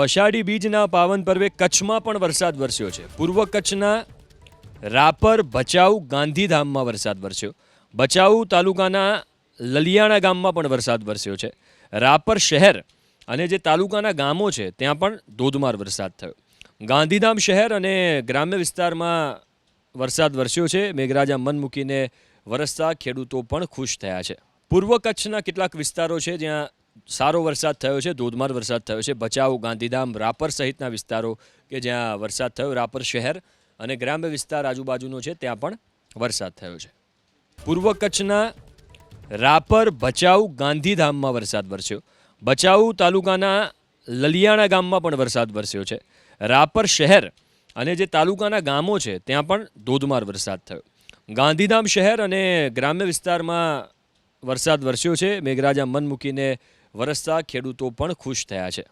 તો અષાઢી બીજના પાવન પર્વે કચ્છમાં પણ વરસાદ વરસ્યો છે। પૂર્વ કચ્છના રાપર, ભચાઉ, ગાંધીધામમાં વરસાદ વરસ્યો। ભચાઉ તાલુકાના લલિયાણા ગામમાં પણ વરસાદ વરસ્યો છે। રાપર શહેર અને જે તાલુકાના ગામો છે ત્યાં પણ ધોધમાર વરસાદ થયો। ગાંધીધામ શહેર અને ગ્રામ્ય વિસ્તારમાં વરસાદ વરસ્યો છે। મેઘરાજા મન મૂકીને વરસતા ખેડૂતો પણ ખુશ થયા છે। પૂર્વ કચ્છના કેટલાક વિસ્તારો છે જ્યાં સારો વરસાદ થયો છે, ધોધમાર વરસાદ થયો છે। ભચાઉ, ગાંધીધામ, રાપર સહિતના વિસ્તારો કે જ્યાં વરસાદ થયો, રાપર શહેર અને ગ્રામ્ય વિસ્તાર આજુબાજુનો છે ત્યાં પણ વરસાદ થયો છે। પૂર્વ કચ્છના રાપર, ભચાઉ, ગાંધીધામમાં વરસાદ વરસ્યો। ભચાઉ તાલુકાના લલિયાણા ગામમાં પણ વરસાદ વરસ્યો છે। રાપર શહેર અને જે તાલુકાના ગામો છે ત્યાં પણ ધોધમાર વરસાદ થયો। ગાંધીધામ શહેર અને ગ્રામ્ય વિસ્તારમાં વરસાદ વરસ્યો છે। મેઘરાજા મન મૂકીને વરસતા ખેડૂતો પણ ખુશ થયા છે।